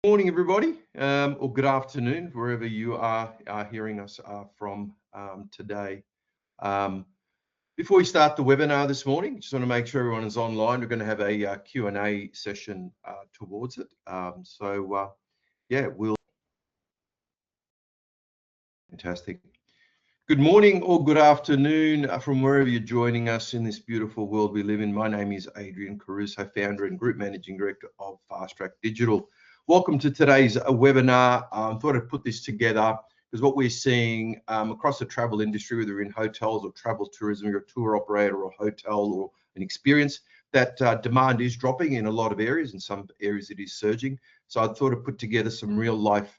Morning, everybody, or good afternoon, wherever you are hearing us from today. Um, Before we start the webinar this morning, just want to make sure everyone is online. We're going to have a Q&A session towards it. Yeah, fantastic. Good morning or good afternoon from wherever you're joining us in this beautiful world we live in. My name is Adrian Caruso, founder and group managing director of Fastrack Digital. Welcome to today's webinar. I thought I'd put this together because what we're seeing across the travel industry, whether in hotels or travel tourism, you're a tour operator or a hotel or an experience, that demand is dropping in a lot of areas. In some areas it is surging. So I thought I'd put together some real life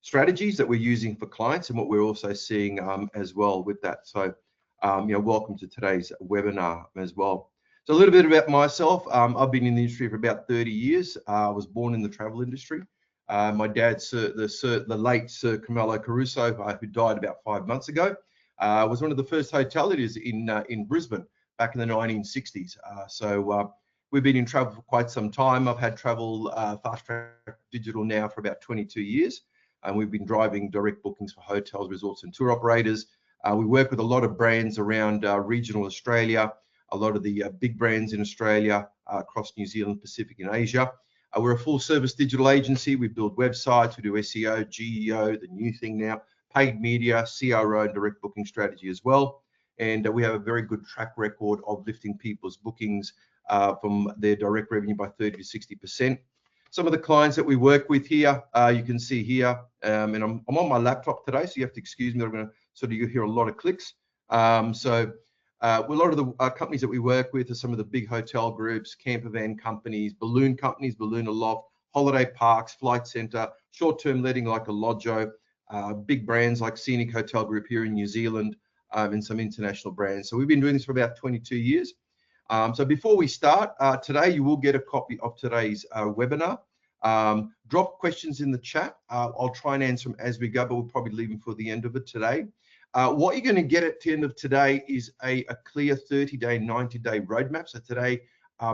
strategies that we're using for clients and what we're also seeing as well with that. So, welcome to today's webinar as well. So a little bit about myself. I've been in the industry for about 30 years. I was born in the travel industry. My dad, the late Sir Adrian Caruso, who died about 5 months ago, was one of the first hoteliers in Brisbane back in the 1960s. We've been in travel for quite some time. I've had travel Fastrack Digital now for about 22 years. And we've been driving direct bookings for hotels, resorts, and tour operators. We work with a lot of brands around regional Australia, a lot of the big brands in Australia, across New Zealand, Pacific, and Asia. We're a full-service digital agency. We build websites, we do SEO, GEO, the new thing now, paid media, CRO, and direct booking strategy as well. And we have a very good track record of lifting people's bookings from their direct revenue by 30 to 60%. Some of the clients that we work with here, you can see here, and I'm on my laptop today, so you have to excuse me. I'm going to sort of hear a lot of clicks. A lot of the companies that we work with are some of the big hotel groups, camper van companies, Balloon Aloft, holiday parks, Flight Centre, short-term letting like a Lodjo, big brands like Scenic Hotel Group here in New Zealand, and some international brands. So we've been doing this for about 22 years. So before we start, today you will get a copy of today's webinar. Drop questions in the chat. I'll try and answer them as we go, but we'll probably leave them for the end of it today. What you're going to get at the end of today is a clear 30-day, 90-day roadmap. So today,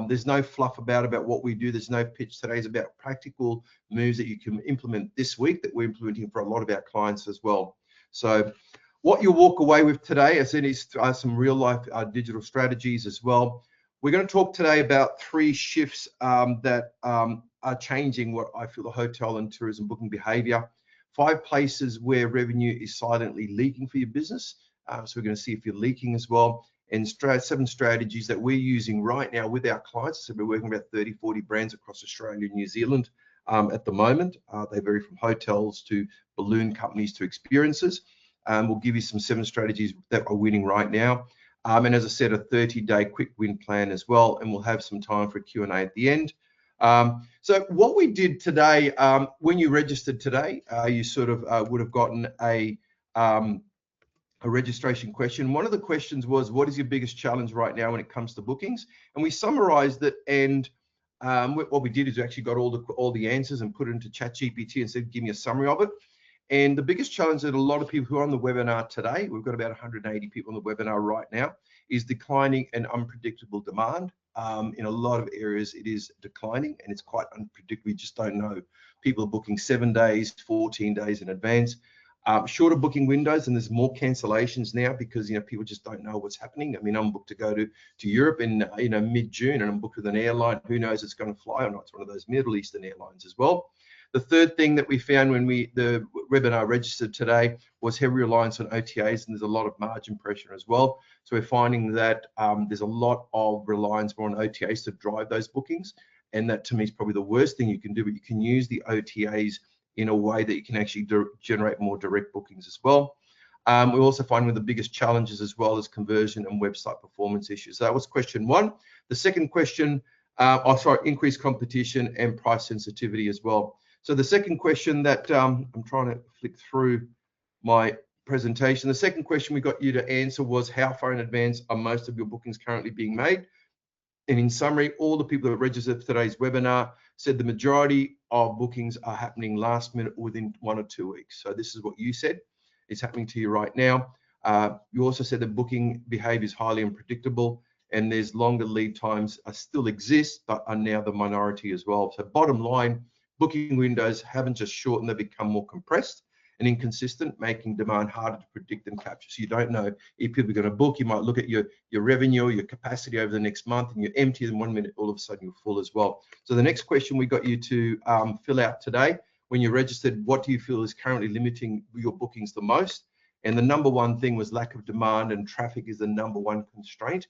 there's no fluff about what we do. There's no pitch. Today is about practical moves that you can implement this week that we're implementing for a lot of our clients as well. So what you'll walk away with today, as it is some real life digital strategies as well. We're going to talk today about 3 shifts that are changing what I feel the hotel and tourism booking behavior. 5 places where revenue is silently leaking for your business. So we're going to see if you're leaking as well. And 7 strategies that we're using right now with our clients. So we're working with about 30, 40 brands across Australia and New Zealand at the moment. They vary from hotels to balloon companies to experiences. We'll give you some 7 strategies that are winning right now. And as I said, a 30-day quick win plan as well. And we'll have some time for a Q&A at the end. So what we did today, when you registered today, you sort of would have gotten a registration question. One of the questions was, what is your biggest challenge right now when it comes to bookings? And we summarized it, and what we did is we actually got all the answers and put it into ChatGPT and said, give me a summary of it. And the biggest challenge that a lot of people who are on the webinar today, we've got about 180 people on the webinar right now, is declining and unpredictable demand. In a lot of areas, it is declining and it's quite unpredictable. We just don't know. People are booking 7 days, 14 days in advance. Shorter booking windows, and there's more cancellations now because people just don't know what's happening. I mean, I'm booked to go to Europe in mid-June, and I'm booked with an airline. Who knows it's going to fly or not? It's one of those Middle Eastern airlines as well. The third thing that we found when the webinar registered today was heavy reliance on OTAs, and there's a lot of margin pressure as well. So we're finding that there's a lot of reliance more on OTAs to drive those bookings, and that to me is probably the worst thing you can do. But you can use the OTAs in a way that you can actually generate more direct bookings as well. We also find one of the biggest challenges as well is conversion and website performance issues. So that was question 1. The second question, increased competition and price sensitivity as well. So the second question that I'm trying to flick through my presentation. The second question we got you to answer was, how far in advance are most of your bookings currently being made? And in summary, all the people that registered for today's webinar said the majority of bookings are happening last minute within 1 or 2 weeks. So this is what you said. It's happening to you right now. You also said that booking behavior is highly unpredictable, and there's longer lead times still exist, but are now the minority as well. So bottom line, booking windows haven't just shortened, they've become more compressed and inconsistent, making demand harder to predict and capture. So you don't know if people are going to book. You might look at your revenue, your capacity over the next month, and you're empty, and 1 minute all of a sudden you're full as well. So the next question we got you to fill out today, when you're registered, what do you feel is currently limiting your bookings the most? And the number one thing was lack of demand, and traffic is the number one constraint.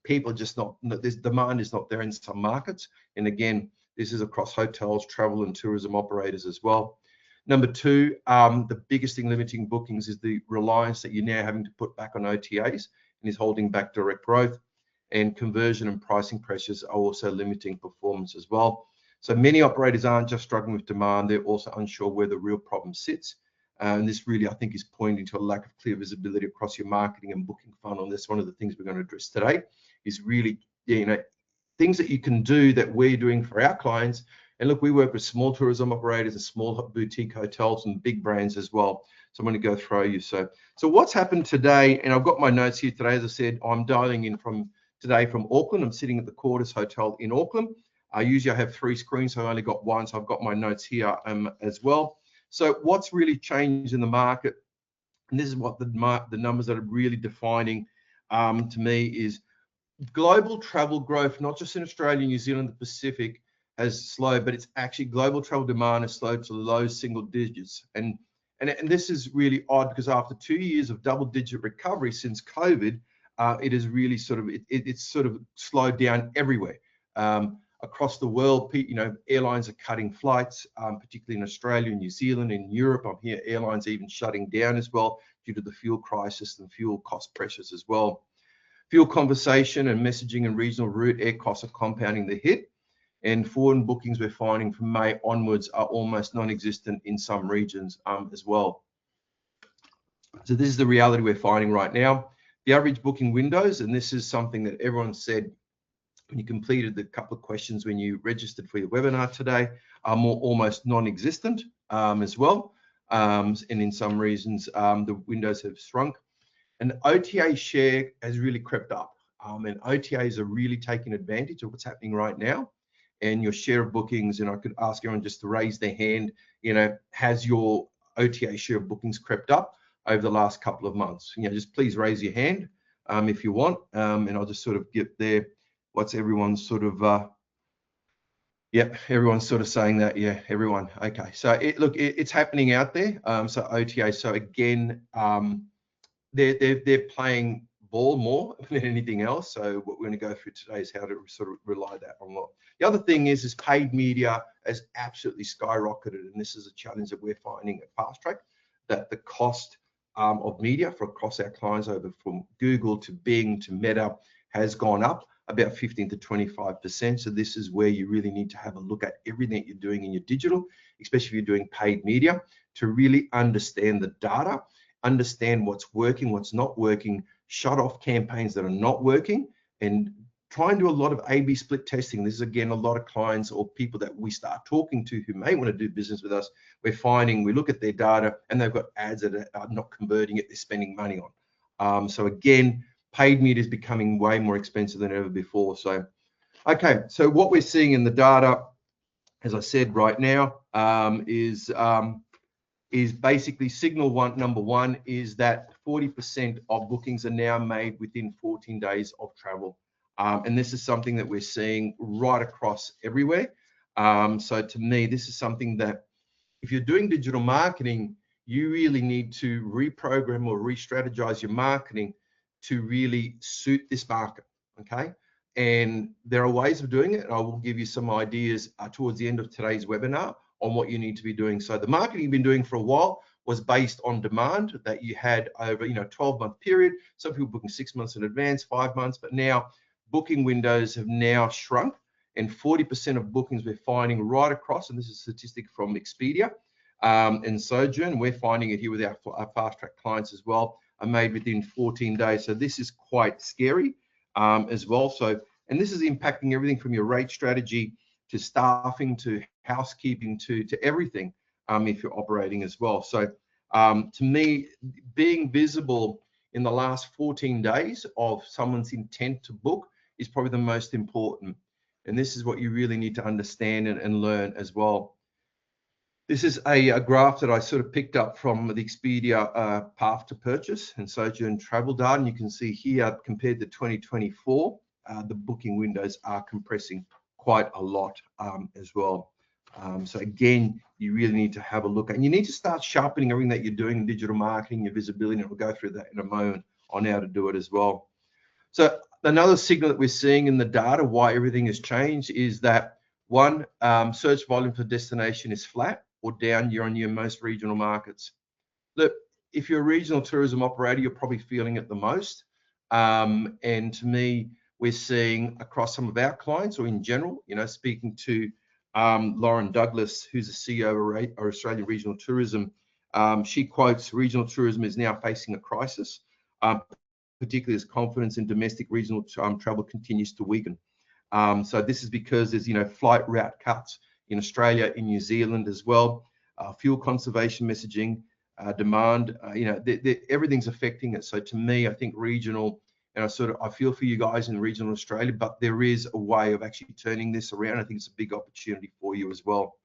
People just not, this demand is not there in some markets. And again, this is across hotels, travel and tourism operators as well. Number two, the biggest thing limiting bookings is the reliance that you're now having to put back on OTAs and is holding back direct growth. And conversion and pricing pressures are also limiting performance as well. So many operators aren't just struggling with demand, they're also unsure where the real problem sits. And this really, I think, is pointing to a lack of clear visibility across your marketing and booking funnel. And that's one of the things we're going to address today, is really, things that you can do that we're doing for our clients. And look, we work with small tourism operators and small boutique hotels and big brands as well. So I'm going to go through you. So what's happened today, and I've got my notes here today. As I said, I'm dialing in from Auckland. I'm sitting at the Quarters Hotel in Auckland. Usually I have 3 screens, so I only got one. So I've got my notes here as well. So what's really changed in the market, and this is what the numbers that are really defining to me, is global travel growth, not just in Australia, New Zealand, the Pacific, has slowed, but it's actually global travel demand has slowed to low single digits. And this is really odd, because after 2 years of double-digit recovery since COVID, it is really it's sort of slowed down everywhere. Across the world, airlines are cutting flights, particularly in Australia and New Zealand. In Europe, I'm here, airlines are even shutting down as well due to the fuel crisis and fuel cost pressures as well. Fuel conversation and messaging and regional route air costs are compounding the hit. And forward bookings we're finding from May onwards are almost non-existent in some regions as well. So this is the reality we're finding right now. The average booking windows, and this is something that everyone said when you completed the couple of questions when you registered for your webinar today, are almost non-existent as well. And in some regions, the windows have shrunk. And OTA share has really crept up. And OTAs are really taking advantage of what's happening right now. And your share of bookings, and I could ask everyone just to raise their hand, has your OTA share of bookings crept up over the last couple of months? Just please raise your hand if you want, and I'll just sort of get there. What's everyone's sort of, everyone's sort of saying that, everyone. Okay, so it's happening out there. So OTA, so again, they're playing ball more than anything else. So what we're going to go through today is how to sort of rely that on lot. The other thing is paid media has absolutely skyrocketed, and this is a challenge that we're finding at Fastrack, that the cost of media for across our clients, over from Google to Bing to Meta, has gone up about 15 to 25%. So this is where you really need to have a look at everything that you're doing in your digital, especially if you're doing paid media, to really understand the data, understand what's working, what's not working, shut off campaigns that are not working, and try and do a lot of A/B split testing. This is, again, a lot of clients or people that we start talking to who may want to do business with us. We're finding, we look at their data and they've got ads that are not converting it, they're spending money on. So again, paid media is becoming way more expensive than ever before. So, okay, so what we're seeing in the data, as I said right now, is basically signal number one is that 40% of bookings are now made within 14 days of travel. And this is something that we're seeing right across everywhere. So to me, this is something that if you're doing digital marketing, you really need to reprogram or re-strategize your marketing to really suit this market, okay? And there are ways of doing it, and I will give you some ideas towards the end of today's webinar on what you need to be doing. So the marketing you've been doing for a while was based on demand that you had over, 12-month period. Some people booking 6 months in advance, 5 months, but now booking windows have now shrunk, and 40% of bookings we're finding right across, and this is a statistic from Expedia and Sojourn, we're finding it here with our Fastrack clients as well, are made within 14 days. So this is quite scary as well. So, and this is impacting everything from your rate strategy to staffing to housekeeping to everything if you're operating as well. So to me, being visible in the last 14 days of someone's intent to book is probably the most important. And this is what you really need to understand and learn as well. This is a graph that I sort of picked up from the Expedia path to purchase and sojourn travel data. And you can see here, compared to 2024, the booking windows are compressing quite a lot as well. So again, you really need to have a look, and you need to start sharpening everything that you're doing in digital marketing, your visibility, and we'll go through that in a moment on how to do it as well. So another signal that we're seeing in the data why everything has changed is that one, search volume for destination is flat or down year on year in most regional markets. Look, if you're a regional tourism operator, you're probably feeling it the most. And to me, we're seeing across some of our clients, or in general, you know, speaking to Lauren Douglas, who's the CEO of Australian Regional Tourism, she quotes, regional tourism is now facing a crisis, particularly as confidence in domestic regional travel continues to weaken. So this is because there's, you know, flight route cuts in Australia, in New Zealand as well, fuel conservation messaging, demand, you know, everything's affecting it. So to me, I think regional, and I feel for you guys in regional Australia, but there is a way of actually turning this around. I think it's a big opportunity for you as well.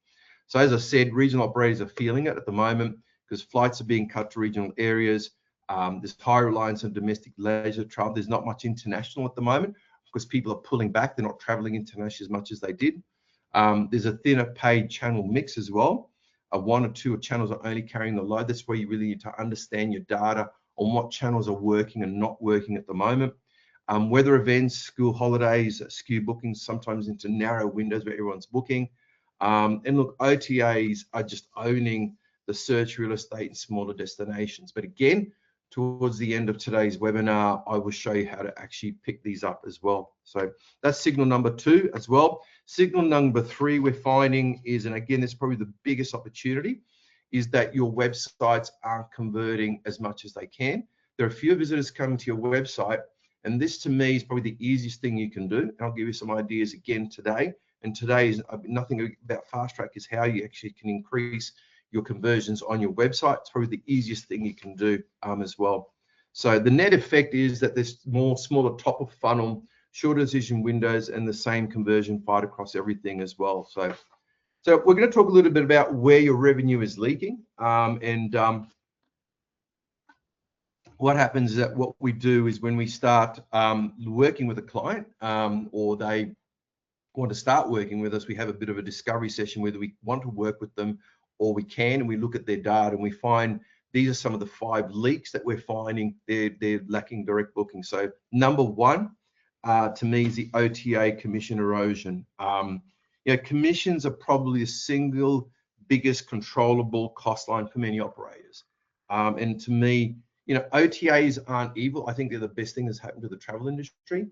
So as I said, regional operators are feeling it at the moment because flights are being cut to regional areas. There's high reliance on domestic leisure travel. There's not much international at the moment because people are pulling back. They're not traveling internationally as much as they did. There's a thinner paid channel mix as well. One or two channels are only carrying the load. That's where you really need to understand your data on what channels are working and not working at the moment. Weather events, school holidays, skew bookings sometimes into narrow windows where everyone's booking. And look, OTAs are just owning the search real estate in smaller destinations. But again, towards the end of today's webinar, I will show you how to actually pick these up as well. So that's signal number 2 as well. Signal number 3 we're finding is, and again, it's probably the biggest opportunity, is that your websites aren't converting as much as they can. There are fewer visitors coming to your website, and this to me is probably the easiest thing you can do. And I'll give you some ideas again today. And today is nothing about Fastrack, is how you actually can increase your conversions on your website. It's probably the easiest thing you can do as well. So the net effect is that there's smaller top of funnel, shorter decision windows, and the same conversion fight across everything as well. So we're going to talk a little bit about where your revenue is leaking, and what happens is that what we do is when we start working with a client, or they want to start working with us, we have a bit of a discovery session whether we want to work with them or we can, and we look at their data and we find these are some of the 5 leaks that we're finding they're lacking direct booking. So number 1 to me is the OTA commission erosion. You know, commissions are probably the single biggest controllable cost line for many operators. And to me, you know, OTAs aren't evil. I think they're the best thing that's happened to the travel industry.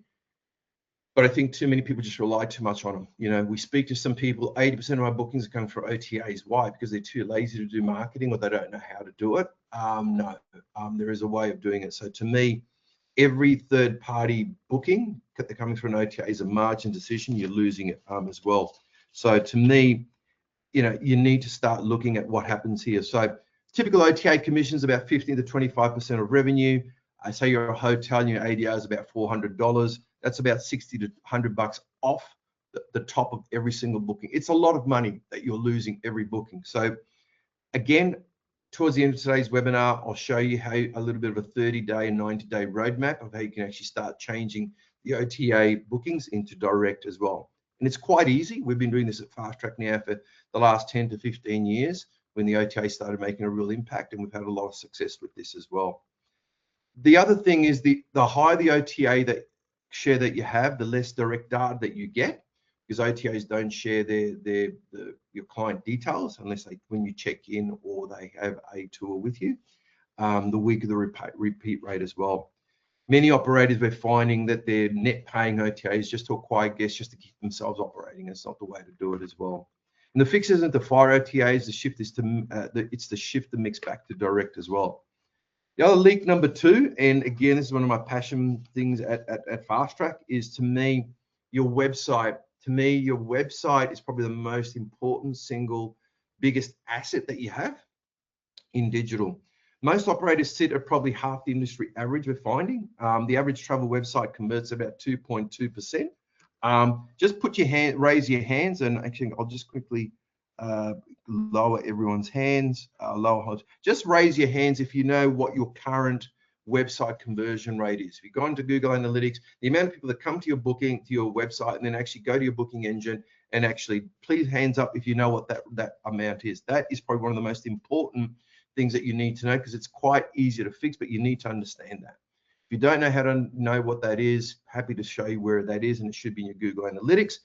But I think too many people just rely too much on them. You know, we speak to some people, 80% of our bookings are coming for OTAs. Why? Because they're too lazy to do marketing or they don't know how to do it. No, there is a way of doing it. So to me, every third-party booking that they're coming through an OTA is a margin decision. You're losing it as well. So to me, you know, you need to start looking at what happens here. So typical OTA commissions about 15 to 25% of revenue. I say you're a hotel and your ADR is about $400. That's about 60 to 100 bucks off the top of every single booking. It's a lot of money that you're losing every booking. So again, towards the end of today's webinar, I'll show you how a little bit of a 30-day and 90-day roadmap of how you can actually start changing the OTA bookings into direct as well. And it's quite easy. We've been doing this at Fastrack now for the last 10 to 15 years when the OTA started making a real impact, and we've had a lot of success with this as well. The other thing is the higher the OTA share that you have, the less direct data that you get, because OTAs don't share your client details unless when you check in or they have a tour with you. The weaker the repeat rate as well. Many operators, we're finding that they're net paying OTAs just to acquire guests, just to keep themselves operating. It's not the way to do it as well. And the fix isn't to fire OTAs. The shift is it's to shift the mix back to direct as well. The other leak number 2, and again, this is one of my passion things at Fastrack, is to me, your website. To me, your website is probably the most important single biggest asset that you have in digital. Most operators sit at probably half the industry average, we're finding. The average travel website converts about 2.2%. Just put your hand, raise your hands, and actually I'll just quickly lower everyone's hands, just raise your hands if you know what your current website conversion rate is. If you go into Google Analytics, the amount of people that come to your booking, to your website, and then actually go to your booking engine, and actually please hands up if you know what that amount is. That is probably one of the most important things that you need to know, because it's quite easy to fix, but you need to understand that. If you don't know how to know what that is, happy to show you where that is, and it should be in your Google Analytics.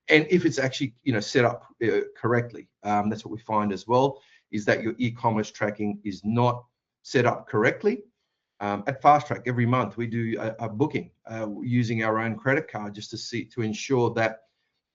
And if it's actually set up correctly, that's what we find as well, is that your e-commerce tracking is not set up correctly. At Fastrack, every month we do a booking using our own credit card, just to ensure that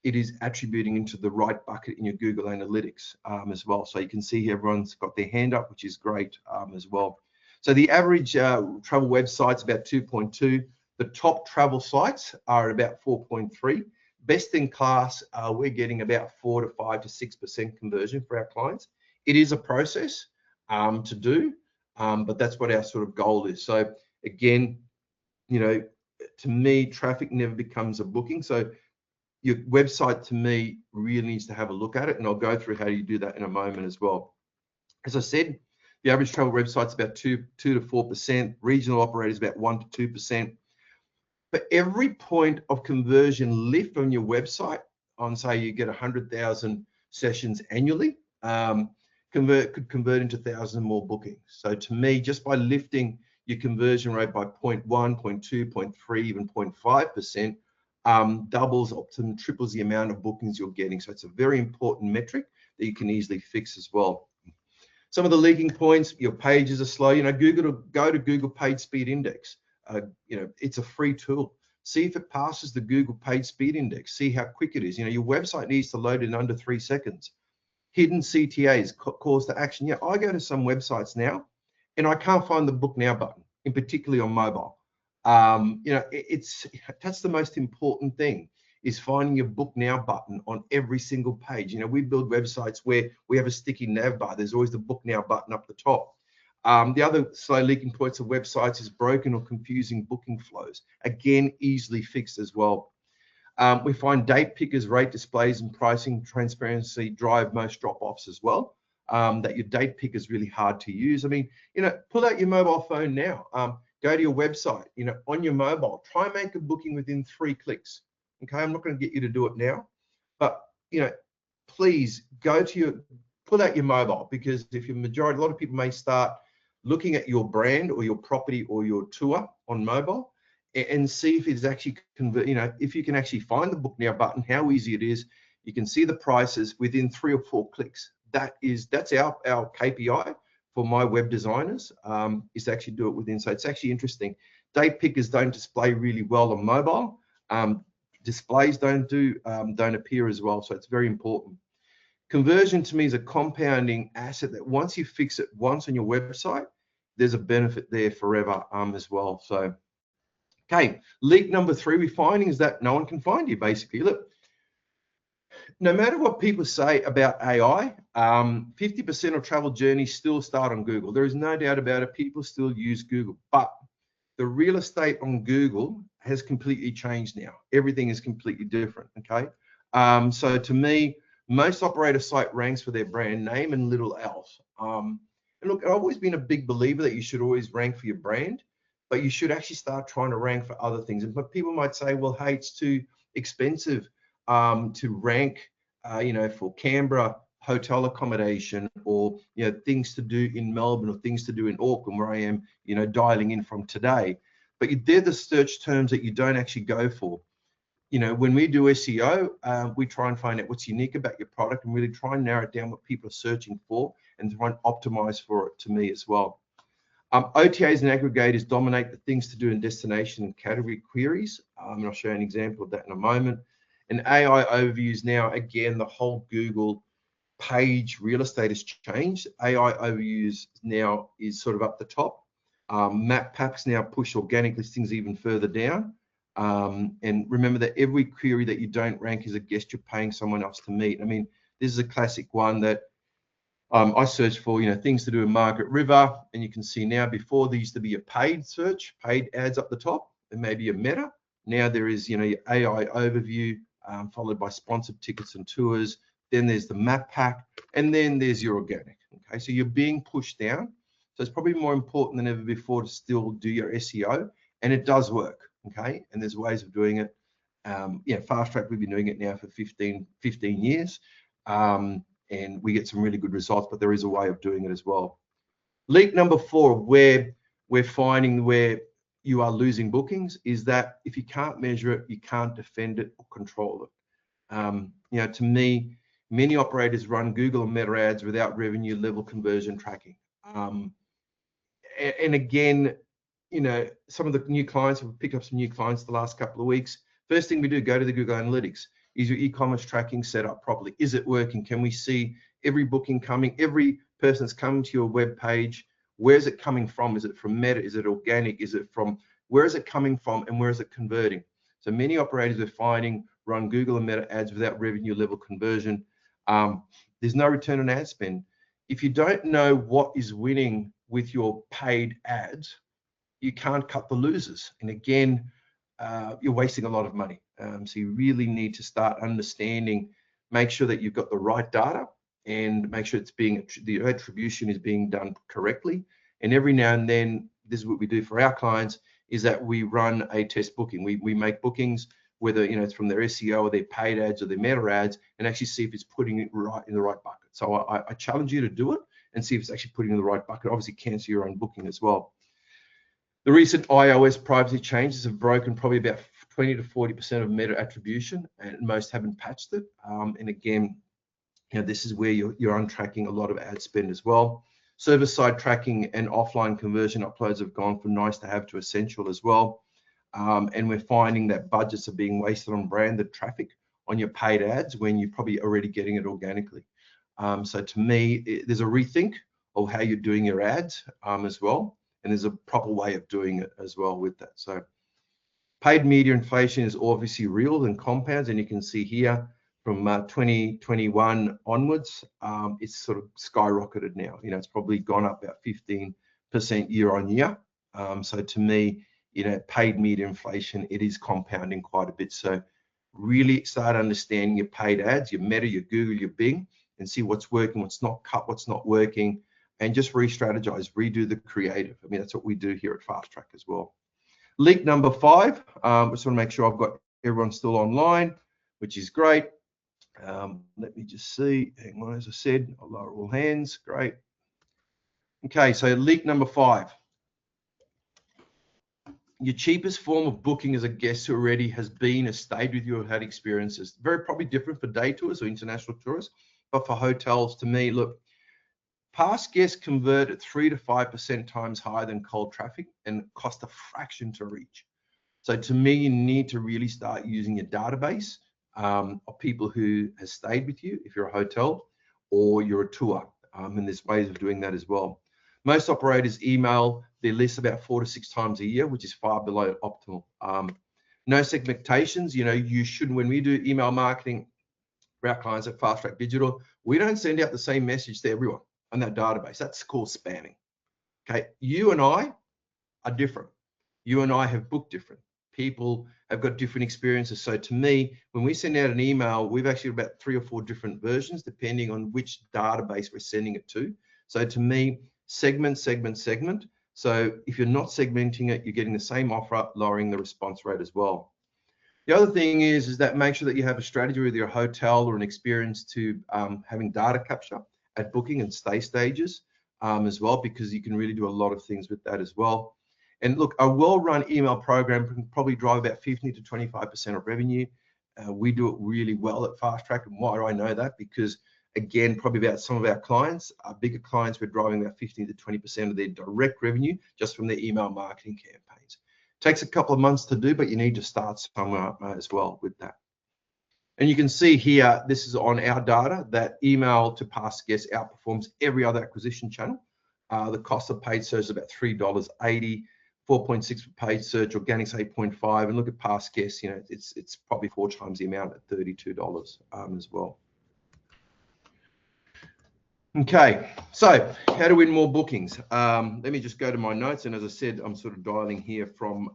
it is attributing into the right bucket in your Google Analytics as well. So you can see here everyone's got their hand up, which is great as well. So the average travel website's about 2.2. The top travel sites are about 4.3. Best in class, we're getting about 4 to 5 to 6% conversion for our clients. It is a process to do, but that's what our sort of goal is. So again, to me, traffic never becomes a booking. So your website, to me, really needs to have a look at it, and I'll go through how you do that in a moment as well. As I said, the average travel website's about 2 to 4%. Regional operators about 1 to 2%. For every point of conversion lift on your website, on say you get 100,000 sessions annually, could convert into 1,000 more bookings. So to me, just by lifting your conversion rate by 0.1, 0.2, 0.3, even 0.5%, doubles up to triples the amount of bookings you're getting. So it's a very important metric that you can easily fix as well. Some of the leaking points: your pages are slow. Go to Google Page Speed Index. It's a free tool. See if it passes the Google Page Speed Index. See how quick it is. Your website needs to load in under 3 seconds. Hidden CTAs, calls to action. I go to some websites now, and I can't find the Book Now button, in particularly on mobile. That's the most important thing, is finding your Book Now button on every single page. We build websites where we have a sticky nav bar. There's always the Book Now button up the top. The other slow leaking points of websites is broken or confusing booking flows. Again, easily fixed as well. We find date pickers, rate displays, and pricing transparency drive most drop-offs as well. That your date picker is really hard to use. Pull out your mobile phone now. Go to your website, on your mobile. Try and make a booking within 3 clicks. Okay, I'm not going to get you to do it now, but please pull out your mobile, because if a lot of people may start looking at your brand or your property or your tour on mobile, and see if it's actually if you can actually find the Book Now button, how easy it is. You can see the prices within 3 or 4 clicks. That's our KPI for my web designers, is to actually do it within. So it's actually interesting. Date pickers don't display really well on mobile. Displays don't appear as well. So it's very important. Conversion to me is a compounding asset that once you fix it once on your website, there's a benefit there forever as well. So, okay, leak number 3 we're finding is that no one can find you, basically. Look, no matter what people say about AI, 50% of travel journeys still start on Google. There is no doubt about it. People still use Google, but the real estate on Google has completely changed now. Everything is completely different, okay? So to me, most operator site ranks for their brand name and little else. And look, I've always been a big believer that you should always rank for your brand, but you should actually start trying to rank for other things. But people might say, well, hey, it's too expensive to rank, for Canberra hotel accommodation, or things to do in Melbourne, or things to do in Auckland, where I am, dialing in from today. But they're the search terms that you don't actually go for. When we do SEO, we try and find out what's unique about your product and really try and narrow it down what people are searching for and try and optimize for it, to me as well. OTAs and aggregators dominate the things to do in destination and category queries. And I'll show you an example of that in a moment. And AI overviews now, again, the whole Google page real estate has changed. AI overviews now is sort of up the top. Map packs now push organic listings even further down. And remember that every query that you don't rank is a guest you're paying someone else to meet. This is a classic one that I searched for, things to do in Margaret River, and you can see now, before there used to be a paid search, paid ads up the top, and maybe a meta. Now there is, your AI overview, followed by sponsored tickets and tours. Then there's the map pack, and then there's your organic. Okay, so you're being pushed down. So it's probably more important than ever before to still do your SEO, and it does work. Okay, and there's ways of doing it. Fastrack, we've been doing it now for 15 years, and we get some really good results, but there is a way of doing it as well. Leak number 4, where we're finding where you are losing bookings, is that if you can't measure it, you can't defend it or control it. To me, many operators run Google and Meta ads without revenue level conversion tracking. And again, some of the new clients, we've picked up some new clients the last couple of weeks. First thing we do, go to the Google Analytics. Is your e-commerce tracking set up properly? Is it working? Can we see every booking coming, every person that's coming to your web page? Where's it coming from? Is it from Meta? Is it organic? Is it from, where is it coming from, and where is it converting? So many operators are finding run Google and Meta ads without revenue level conversion. There's no return on ad spend. If you don't know what is winning with your paid ads, you can't cut the losers. And again, you're wasting a lot of money. So you really need to start understanding, make sure that you've got the right data, and make sure the attribution is being done correctly. And every now and then, this is what we do for our clients, is that we run a test booking. We make bookings, whether it's from their SEO or their paid ads or their Meta ads, and actually see if it's putting it right in the right bucket. So I challenge you to do it and see if it's actually putting in the right bucket. Obviously, cancel your own booking as well. The recent iOS privacy changes have broken probably about 20 to 40% of Meta attribution, and most haven't patched it. And again, this is where you're untracking a lot of ad spend as well. Server-side tracking and offline conversion uploads have gone from nice to have to essential as well. And we're finding that budgets are being wasted on branded traffic on your paid ads when you're probably already getting it organically. So to me, there's a rethink of how you're doing your ads as well. And there's a proper way of doing it as well with that. So paid media inflation is obviously real and compounds, and you can see here from 2021 onwards, it's sort of skyrocketed now. It's probably gone up about 15% year on year. So to me, paid media inflation, it is compounding quite a bit. So really start understanding your paid ads, your Meta, your Google, your Bing, and see what's working, what's not, cut what's not working, and just re-strategize, redo the creative. I mean, that's what we do here at Fastrack as well. Leak number 5, I just want to make sure I've got everyone still online, which is great. Let me just see, hang on, as I said, I'll lower all hands, great. Okay, so leak number 5. Your cheapest form of booking as a guest who already has stayed with you or had experiences. Very probably different for day tours or international tourists, but for hotels, to me, look, past guests convert at 3 to 5% times higher than cold traffic and cost a fraction to reach. So to me, you need to really start using your database of people who has stayed with you if you're a hotel or you're a tour. And there's ways of doing that as well. Most operators email their list about 4 to 6 times a year, which is far below optimal. No segmentations. You shouldn't, when we do email marketing for our clients at Fastrack Digital, we don't send out the same message to everyone on that database. That's called spamming. Okay, you and I are different. You and I have booked different. People have got different experiences. So to me, when we send out an email, we've actually got about 3 or 4 different versions depending on which database we're sending it to. So to me, segment. So if you're not segmenting it, you're getting the same offer, lowering the response rate as well. The other thing is that make sure that you have a strategy with your hotel or an experience to having data capture at booking and stay stages as well, because you can really do a lot of things with that as well. And look, a well-run email program can probably drive about 50 to 25% of revenue. We do it really well at Fastrack. And why do I know that? Because again, probably about some of our clients, our bigger clients, we're driving about 15 to 20% of their direct revenue just from their email marketing campaigns. Takes a couple of months to do, but you need to start somewhere as well with that. And you can see here, this is on our data, that email to past guests outperforms every other acquisition channel. The cost of paid search is about $3.80, 4.6 for paid search, organics 8.5, and look at past guests, it's probably 4 times the amount at $32 as well. Okay, so how to win more bookings. Let me just go to my notes, and as I said, I'm sort of dialing here from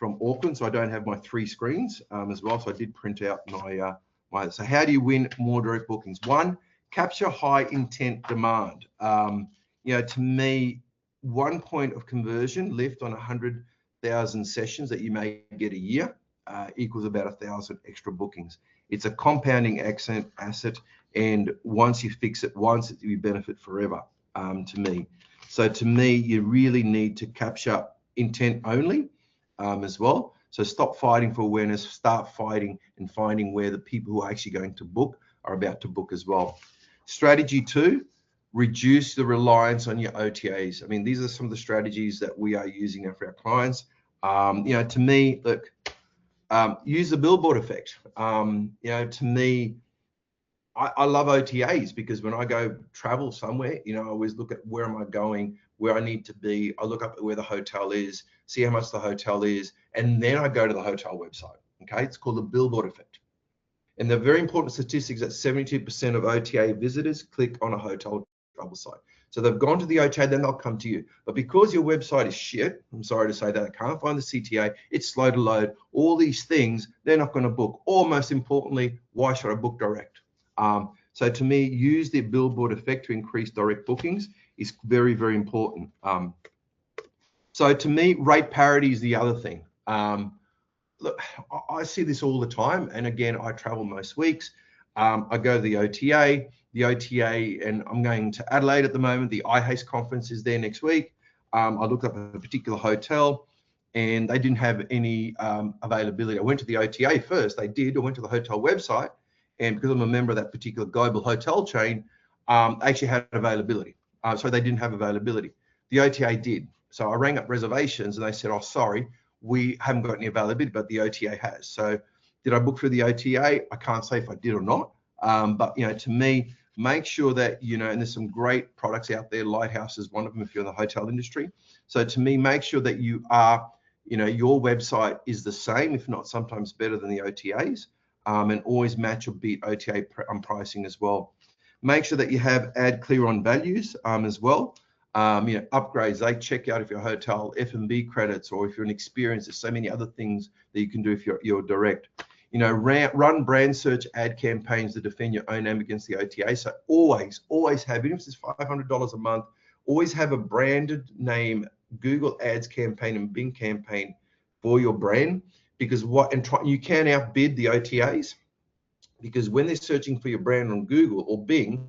from Auckland, so I don't have my 3 screens as well. So I did print out my. So how do you win more direct bookings? 1, capture high intent demand. To me, 1 point of conversion lift on 100,000 sessions that you may get a year equals about 1,000 extra bookings. It's a compounding asset, and once you fix it once, you benefit forever. To me, so to me, you really need to capture intent only as well. So stop fighting for awareness, start fighting and finding where the people who are actually going to book are about to book as well. Strategy 2, reduce the reliance on your OTAs. I mean, these are some of the strategies that we are using now for our clients. To me, look, use the billboard effect. To me, I love OTAs because when I go travel somewhere, I always look at where am I going, where I need to be. I look up at where the hotel is, see how much the hotel is, and then I go to the hotel website. Okay, it's called the billboard effect. And the very important statistics that 72% of OTA visitors click on a hotel travel site. So they've gone to the OTA, then they'll come to you. But because your website is shit, I'm sorry to say that, I can't find the CTA, it's slow to load, all these things, they're not going to book. Or most importantly, why should I book direct? So to me, use the billboard effect to increase direct bookings is very, very important. So to me, rate parity is the other thing. Look, I see this all the time. And again, I travel most weeks. I go to the OTA, and I'm going to Adelaide at the moment. The iHaste conference is there next week. I looked up a particular hotel and they didn't have any availability. I went to the OTA first. They did. I went to the hotel website. And because I'm a member of that particular global hotel chain, they actually had availability. So they didn't have availability. The OTA did. So I rang up reservations and they said, oh, sorry, we haven't got any availability, but the OTA has. So did I book through the OTA? I can't say if I did or not. But, to me, make sure that, and there's some great products out there. Lighthouse is one of them if you're in the hotel industry. So to me, make sure that you are, your website is the same, if not sometimes better than the OTAs. And always match or beat OTA pricing as well. Make sure that you have ad clear on values as well. Upgrades, they check out if you're a hotel, F&B credits, or if you're an experience. There's so many other things that you can do if you're direct. Run brand search ad campaigns to defend your own name against the OTA. So always have, even if it's $500 a month, always have a branded name Google Ads campaign and Bing campaign for your brand. Because you can outbid the OTAs, because when they're searching for your brand on Google or Bing,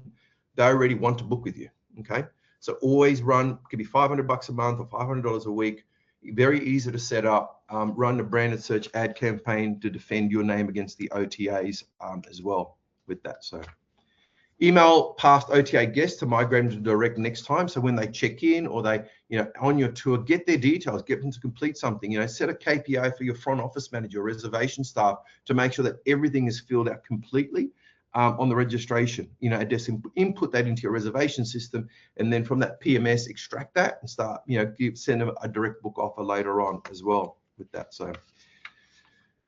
they already want to book with you. Okay, so always run. It could be $500 a month or $500 a week. Very easy to set up. Run a branded search ad campaign to defend your name against the OTAs as well with that. So email past OTA guests to migrate them to direct next time. So when they check in or they, on your tour, get their details, get them to complete something. Set a KPI for your front office manager, reservation staff, to make sure that everything is filled out completely on the registration. Just input that into your reservation system, and then from that PMS, extract that and start, send them a direct book offer later on as well with that. So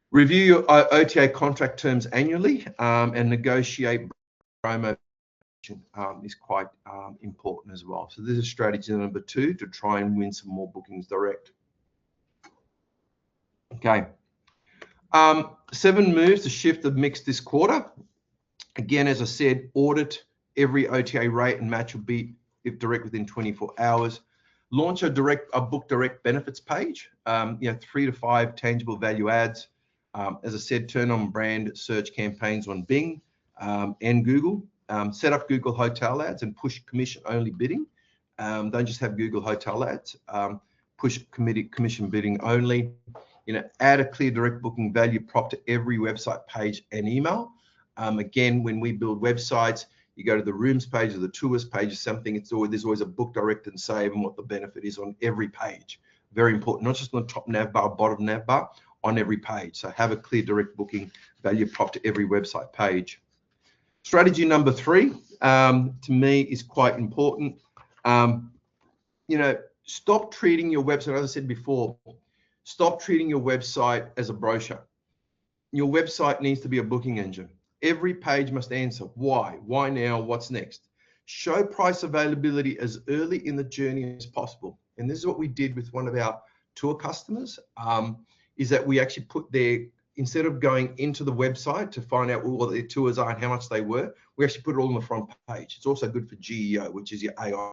review your OTA contract terms annually and negotiate promo is quite important as well. So this is strategy number 2 to try and win some more bookings direct. Okay. 7 moves to shift the mix this quarter. Again, as I said, audit every OTA rate and match or beat if direct within 24 hours. Launch a book direct benefits page. 3 to 5 tangible value adds. As I said, turn on brand search campaigns on Bing and Google. Set up Google hotel ads and push commission only bidding. Don't just have Google hotel ads. Push commission bidding only. Add a clear direct booking value prop to every website page and email. Again, when we build websites, you go to the rooms page or the tours page or something. There's always a book direct and save and what the benefit is on every page. Very important, not just on the top nav bar, bottom nav bar, on every page. So have a clear direct booking value prop to every website page. Strategy number 3, to me, is quite important. Stop treating your website, as I said before, stop treating your website as a brochure. Your website needs to be a booking engine. Every page must answer why now, what's next. Show price availability as early in the journey as possible. And this is what we did with one of our tour customers. is that we actually put instead of going into the website to find out what their tours are and how much they were, we actually put it all on the front page. It's also good for GEO, which is your AI.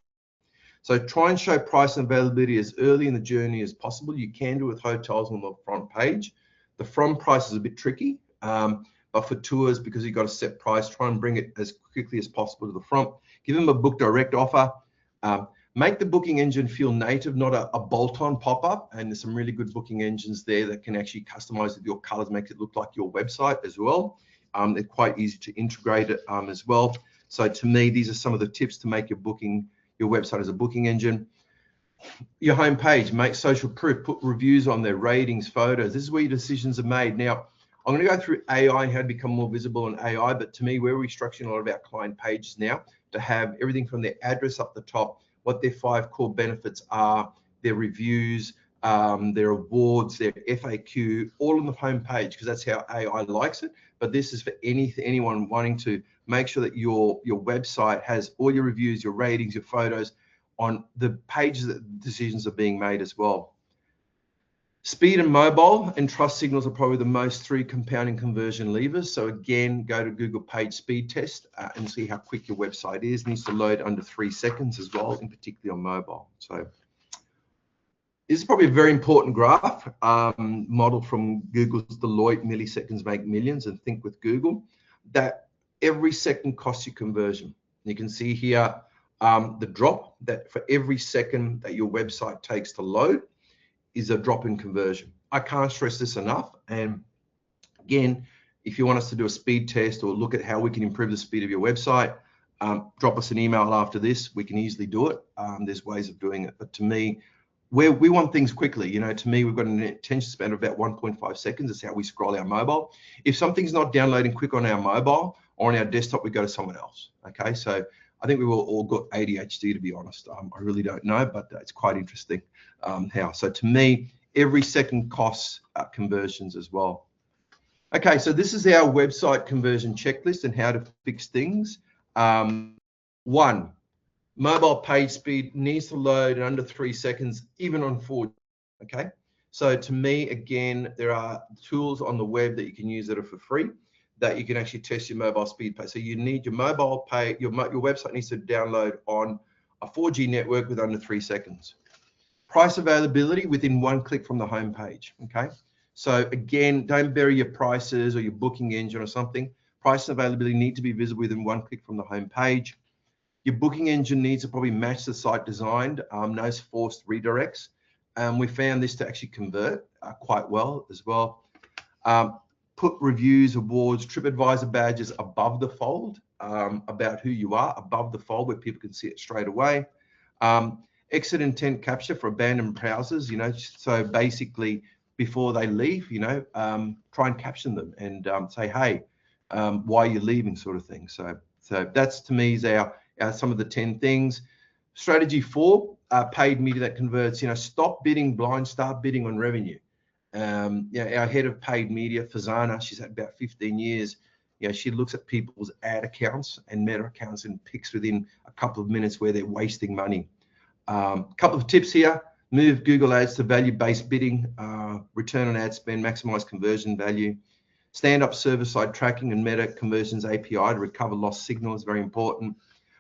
So try and show price and availability as early in the journey as possible. You can do it with hotels on the front page. The from price is a bit tricky, but for tours, because you've got a set price, try and bring it as quickly as possible to the front. Give them a book direct offer. Make the booking engine feel native, not a bolt-on pop-up. And there's some really good booking engines there that can actually customize with your colors, make it look like your website as well. They're quite easy to integrate it as well. So to me, these are some of the tips to make your website as a booking engine. Your homepage, make social proof, put reviews on there, ratings, photos. This is where your decisions are made. Now, I'm going to go through AI and how to become more visible in AI, but to me, we're restructuring a lot of our client pages now to have everything from their address up the top, what their 5 core benefits are, their reviews, their awards, their FAQ, all on the home page, because that's how AI likes it. But this is for anyone wanting to make sure that your website has all your reviews, your ratings, your photos on the pages that decisions are being made as well. Speed and mobile and trust signals are probably the most 3 compounding conversion levers. So again, go to Google Page Speed Test and see how quick your website is. It needs to load under 3 seconds as well, in particular on mobile. So this is probably a very important graph, modeled from Google's Deloitte milliseconds make millions, and think with Google, that every second costs you conversion. You can see here the drop that for every second that your website takes to load is a drop in conversion. I can't stress this enough. And again, if you want us to do a speed test or look at how we can improve the speed of your website, drop us an email after this. We can easily do it. There's ways of doing it. But to me, we want things quickly. To me, we've got an attention span of about 1.5 seconds. That's how we scroll our mobile. If something's not downloading quick on our mobile or on our desktop, we go to someone else. Okay, so I think we will all got ADHD, to be honest. I really don't know, but it's quite interesting how. So to me, every second costs conversions as well. Okay, so this is our website conversion checklist and how to fix things. 1, mobile page speed needs to load in under 3 seconds, even on 4G. Okay, so to me, again, there are tools on the web that you can use that are for free, that you can actually test your mobile speed page. So you need your mobile page, your website needs to download on a 4G network with under 3 seconds. Price availability within 1 click from the home page. Okay, so again, don't bury your prices or your booking engine or something. Price and availability need to be visible within 1 click from the home page. Your booking engine needs to probably match the site designed, no forced redirects. We found this to actually convert quite well as well. Put reviews, awards, TripAdvisor badges above the fold, about who you are, above the fold where people can see it straight away. Exit intent capture for abandoned browsers, so basically before they leave, try and caption them and say, hey, why are you leaving, sort of thing. So that's, to me, is our some of the 10 things. Strategy 4, paid media that converts. Stop bidding blind, start bidding on revenue. Our head of paid media, Fazana, she's had about 15 years. She looks at people's ad accounts and meta accounts and picks within a couple of minutes where they're wasting money. Couple of tips here: move Google Ads to value-based bidding, return on ad spend, maximize conversion value. Stand up server-side tracking and meta conversions API to recover lost signal is very important.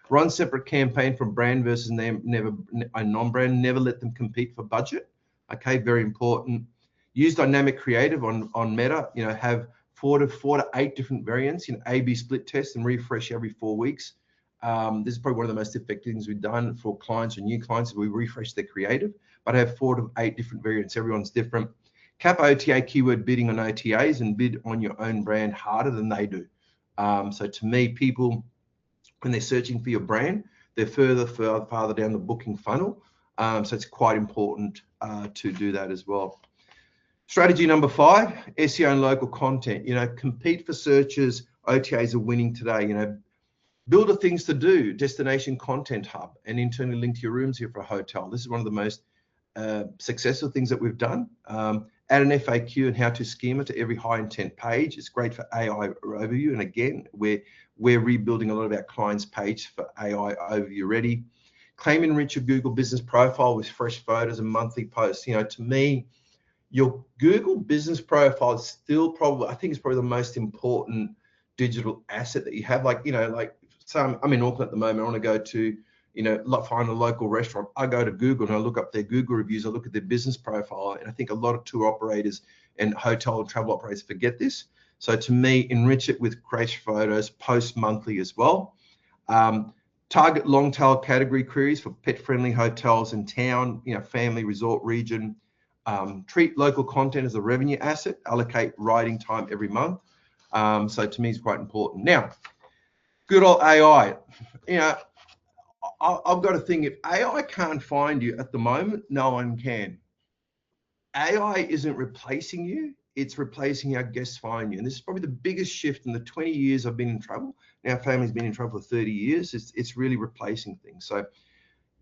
Run separate campaign from brand versus a non-brand. Never let them compete for budget. Okay, very important. Use dynamic creative on Meta. Have 4 to 8 different variants. A/B split test and refresh every 4 weeks. This is probably one of the most effective things we've done for clients or new clients. We refresh their creative, but have 4 to 8 different variants. Everyone's different. Cap OTA keyword bidding on OTAs and bid on your own brand harder than they do. So to me, people, when they're searching for your brand, they're farther down the booking funnel. So it's quite important to do that as well. Strategy number 5, SEO and local content. Compete for searches. OTAs are winning today. Build a things to do, destination content hub, and internally link to your rooms here for a hotel. This is one of the most successful things that we've done. Add an FAQ and how to schema to every high intent page. It's great for AI overview. And again, we're rebuilding a lot of our clients' page for AI overview ready. Claim and enrich your Google business profile with fresh photos and monthly posts. To me, your Google business profile is still probably, I think it's probably the most important digital asset that you have. Like, you know, like I'm in Auckland at the moment, I want to go to, you know, find a local restaurant. I go to Google and I look up their Google reviews, I look at their business profile, and I think a lot of tour operators and hotel and travel operators forget this. So to me, enrich it with great photos, post monthly as well. Target long tail category queries for pet friendly hotels in town, you know, family resort region. Treat local content as a revenue asset, allocate writing time every month. So to me, it's quite important. Now, good old AI. You know, I've got a thing, if AI can't find you at the moment, no one can. AI isn't replacing you, it's replacing our guests find you. And this is probably the biggest shift in the 20 years I've been in travel. Now, family's been in travel for 30 years. It's really replacing things. So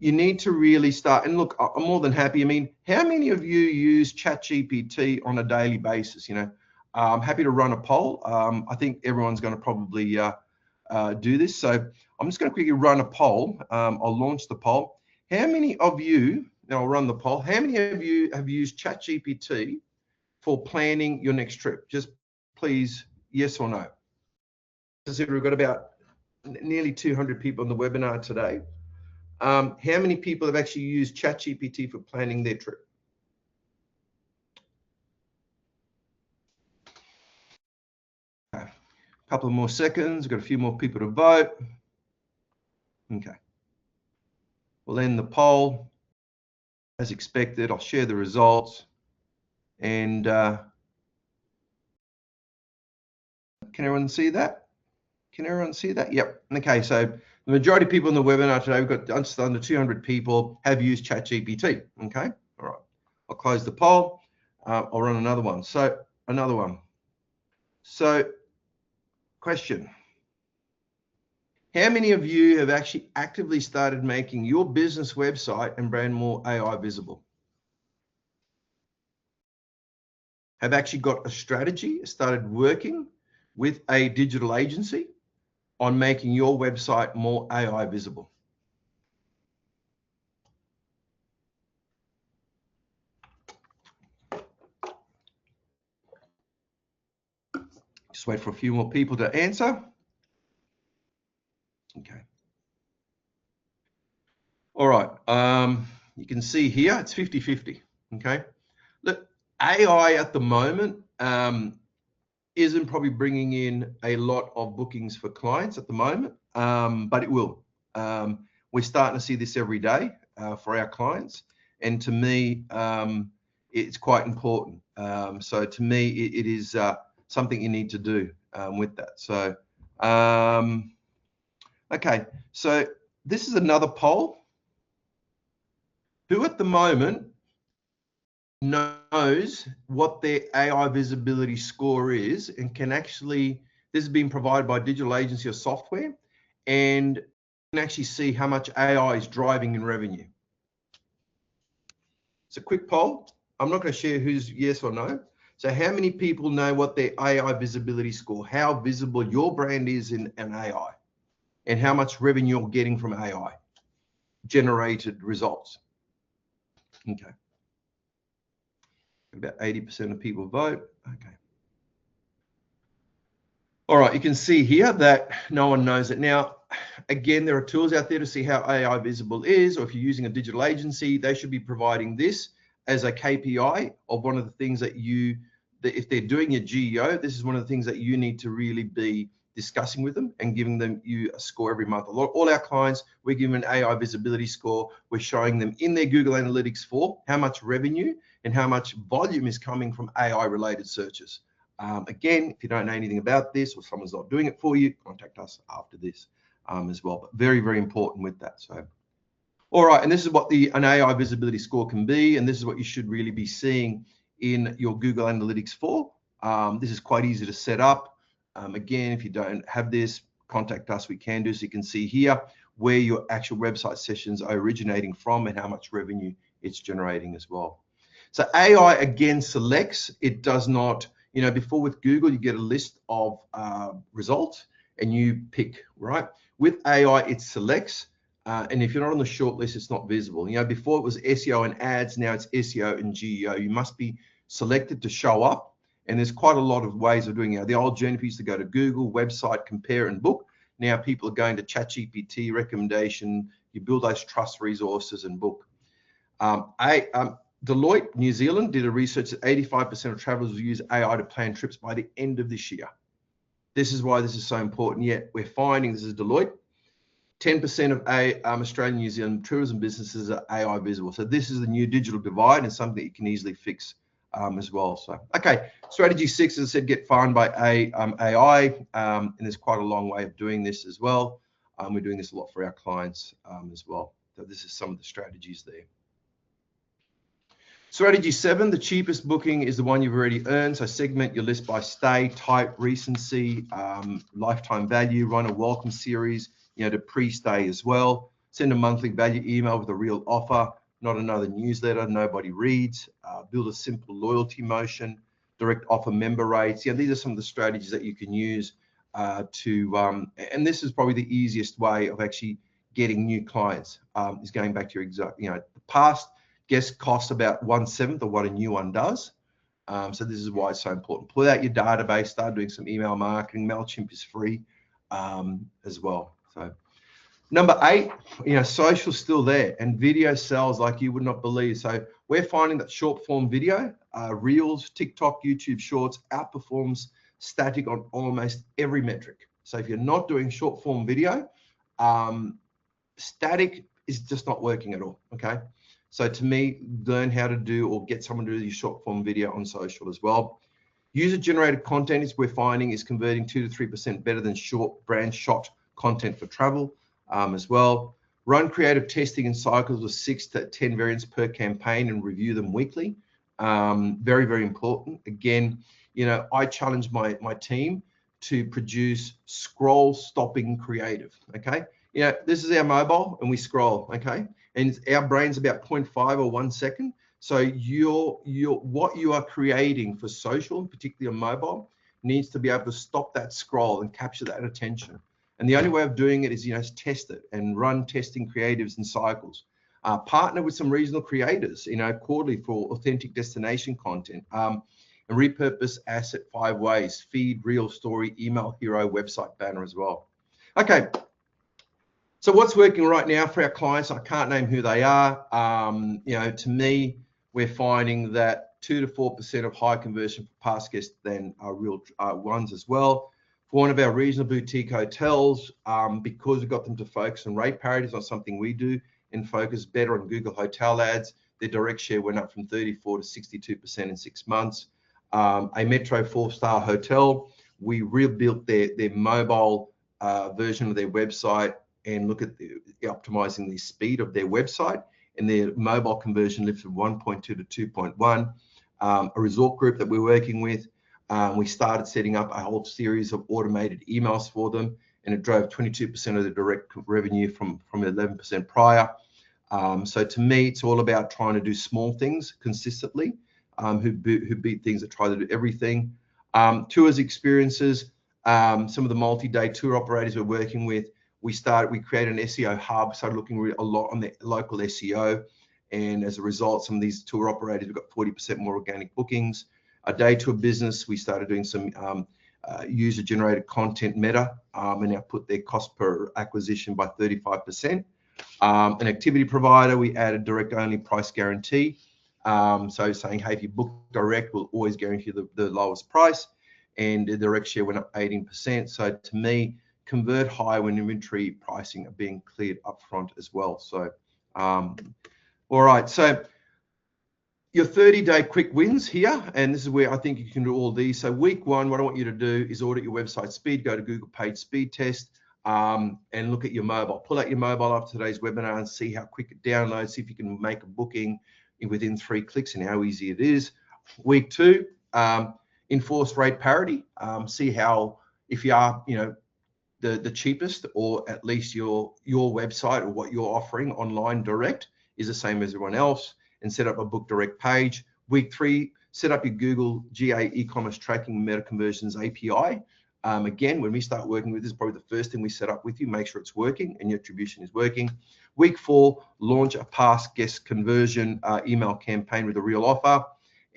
you need to really start, and look, I'm more than happy. I mean, how many of you use ChatGPT on a daily basis? You know, I'm happy to run a poll. I think everyone's going to probably do this. So I'm just going to quickly run a poll. I'll launch the poll. How many of you, now I'll run the poll, how many of you have used ChatGPT for planning your next trip? Just please, yes or no. As I said, we've got about nearly 200 people on the webinar today. How many people have actually used ChatGPT for planning their trip? Okay. A couple of more seconds. We've got a few more people to vote. Okay. We'll end the poll. As expected, I'll share the results. And can everyone see that? Can everyone see that? Yep. Okay, so the majority of people in the webinar today, we've got just under 200 people have used ChatGPT. Okay, all right. I'll close the poll. I'll run another one. So another one. So question. How many of you have actually actively started making your business website and brand more AI visible? Have actually got a strategy, started working with a digital agency on making your website more AI visible? Just wait for a few more people to answer. Okay. All right. You can see here it's 50-50. Okay. Look, AI at the moment isn't probably bringing in a lot of bookings for clients at the moment, but it will. We're starting to see this every day for our clients, and to me, it's quite important. So to me, it is something you need to do with that. So, okay, so this is another poll. Who at the moment knows what their AI visibility score is and can actually, this has been provided by a digital agency or software, and can actually see how much AI is driving in revenue? It's a quick poll. I'm not going to share who's yes or no. So how many people know what their AI visibility score, how visible your brand is in an AI, and how much revenue you're getting from AI generated results? Okay. About 80% of people vote. Okay. All right, you can see here that no one knows it. Now, again, there are tools out there to see how AI visible is, or if you're using a digital agency, they should be providing this as a KPI of one of the things that if they're doing your GEO, this is one of the things that you need to really be discussing with them and giving them you a score every month. All our clients, we give them an AI visibility score. We're showing them in their Google Analytics for how much revenue and how much volume is coming from AI related searches. Again, if you don't know anything about this or someone's not doing it for you, contact us after this as well. But very, very important with that. So, all right, and this is what an AI visibility score can be, and this is what you should really be seeing in your Google Analytics for. This is quite easy to set up. Again, if you don't have this, contact us. We can do so. You can see here where your actual website sessions are originating from and how much revenue it's generating as well. So AI again selects. It does not. You know, before with Google, you get a list of results and you pick, right? With AI, it selects. And if you're not on the short list, it's not visible. You know, before it was SEO and ads, now it's SEO and GEO. You must be selected to show up. And there's quite a lot of ways of doing it. The old journey used to go to Google, website, compare and book. Now people are going to ChatGPT, recommendation, you build those trust resources and book. Deloitte, New Zealand, did a research that 85% of travelers will use AI to plan trips by the end of this year. This is why this is so important. Yet we're finding, this is Deloitte, 10% of Australian, New Zealand tourism businesses are AI visible. So this is the new digital divide and something that you can easily fix as well. So, okay, strategy 6, as I said, get found by AI, and there's quite a long way of doing this as well. We're doing this a lot for our clients as well. So this is some of the strategies there. Strategy 7, the cheapest booking is the one you've already earned. So segment your list by stay, type, recency, lifetime value, run a welcome series, to pre-stay as well. Send a monthly value email with a real offer, not another newsletter nobody reads. Build a simple loyalty motion, direct offer member rates. These are some of the strategies that you can use and this is probably the easiest way of actually getting new clients, is going back to your exact, the past guest costs about 1/7 of what a new one does. So this is why it's so important. Pull out your database, start doing some email marketing. MailChimp is free as well. So number 8, social's still there, and video sells like you would not believe. So we're finding that short form video, Reels, TikTok, YouTube Shorts outperforms static on almost every metric. So if you're not doing short form video, static is just not working at all, okay? So to me, learn how to do or get someone to do your short form video on social as well. User generated content is we're finding is converting 2 to 3% better than short brand shot content for travel as well. Run creative testing in cycles of 6 to 10 variants per campaign and review them weekly. Very, very important. Again, I challenge my team to produce scroll stopping creative, okay? This is our mobile and we scroll, okay? And our brain's about 0.5 or 1 second. So what you are creating for social, particularly on mobile, needs to be able to stop that scroll and capture that attention. And the only way of doing it is, test it and run testing creatives in cycles. Partner with some regional creators, quarterly for authentic destination content, and repurpose asset 5 ways: feed, reel, story, email, hero, website banner as well. Okay. So what's working right now for our clients? I can't name who they are. To me, we're finding that 2 to 4% of high conversion for past guests then are real ones as well. For one of our regional boutique hotels, because we got them to focus on rate parity, it's not something we do, and focus better on Google hotel ads, their direct share went up from 34 to 62% in 6 months. A Metro 4-star hotel, we rebuilt their mobile version of their website and look at optimizing the speed of their website, and their mobile conversion lifted from 1.2 to 2.1. A resort group that we're working with, we started setting up a whole series of automated emails for them, and it drove 22% of the direct revenue from 11% prior. So to me, it's all about trying to do small things consistently, who beat things that try to do everything. Tours experiences, some of the multi-day tour operators we're working with, we created an SEO hub, started looking a lot on the local SEO. And as a result, some of these tour operators, we've got 40% more organic bookings. A day tour business, we started doing some user-generated content meta, and now put their cost per acquisition by 35%. An activity provider, we added direct-only price guarantee. So saying, hey, if you book direct, we'll always guarantee the lowest price. And the direct share went up 18%. So to me, convert high when inventory pricing are being cleared up front as well. So, all right. So your 30-day quick wins here, and this is where I think you can do all these. So week 1, what I want you to do is audit your website speed, go to Google Page Speed Test, and look at your mobile. Pull out your mobile after today's webinar and see how quick it downloads, see if you can make a booking within 3 clicks and how easy it is. Week 2, enforce rate parity. See how, if you are, the cheapest, or at least your website or what you're offering online direct is the same as everyone else, and set up a book direct page. Week 3, set up your Google GA e-commerce tracking meta conversions API. Again, when we start working with this, probably the first thing we set up with you, make sure it's working and your attribution is working. Week 4, launch a past guest conversion email campaign with a real offer.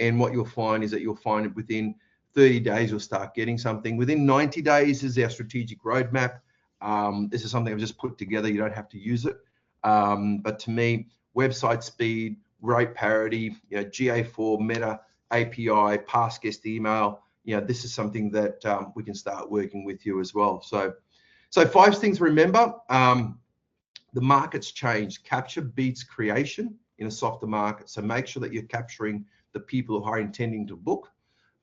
And what you'll find is that you'll find it within 30 days, you'll start getting something. Within 90 days is our strategic roadmap. This is something I've just put together. You don't have to use it. But to me, website speed, rate parity, GA4, Meta, API, past guest email, this is something that we can start working with you as well. So 5 things to remember. The market's changed. Capture beats creation in a softer market. So make sure that you're capturing the people who are intending to book.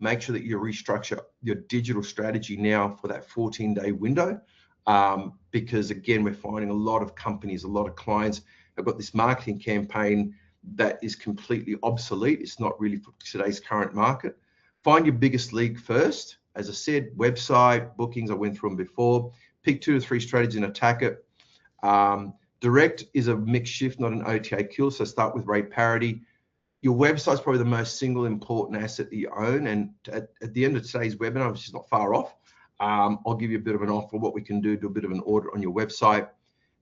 Make sure that you restructure your digital strategy now for that 14-day window. Because again, we're finding a lot of companies, a lot of clients have got this marketing campaign that is completely obsolete. It's not really for today's current market. Find your biggest league first. As I said, website, bookings, I went through them before. Pick 2 to 3 strategies and attack it. Direct is a mixed shift, not an OTA kill. So start with rate parity. Your website's probably the most single important asset that you own. And at the end of today's webinar, which is not far off, I'll give you a bit of an offer what we can do a bit of an audit on your website.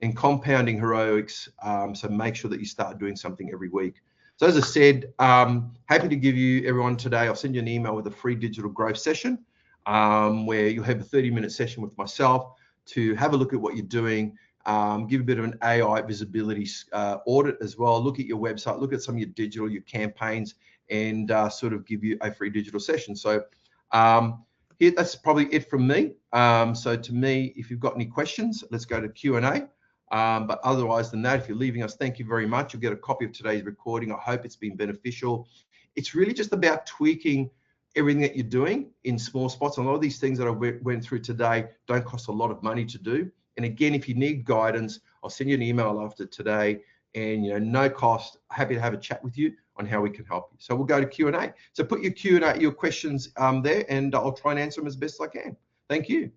And compounding heroics, so make sure that you start doing something every week. So as I said, happy to give you everyone today, I'll send you an email with a free digital growth session where you'll have a 30-minute session with myself to have a look at what you're doing, give a bit of an AI visibility audit as well, look at your website, look at some of your digital, your campaigns, and sort of give you a free digital session. So that's probably it from me. So to me, if you've got any questions, let's go to Q&A. But otherwise than that, if you're leaving us, thank you very much. You'll get a copy of today's recording. I hope it's been beneficial. It's really just about tweaking everything that you're doing in small spots. And a lot of these things that I went through today don't cost a lot of money to do. And again, if you need guidance, I'll send you an email after today, and no cost. Happy to have a chat with you on how we can help you. So we'll go to Q&A. So put your Q&A, your questions there, and I'll try and answer them as best I can. Thank you.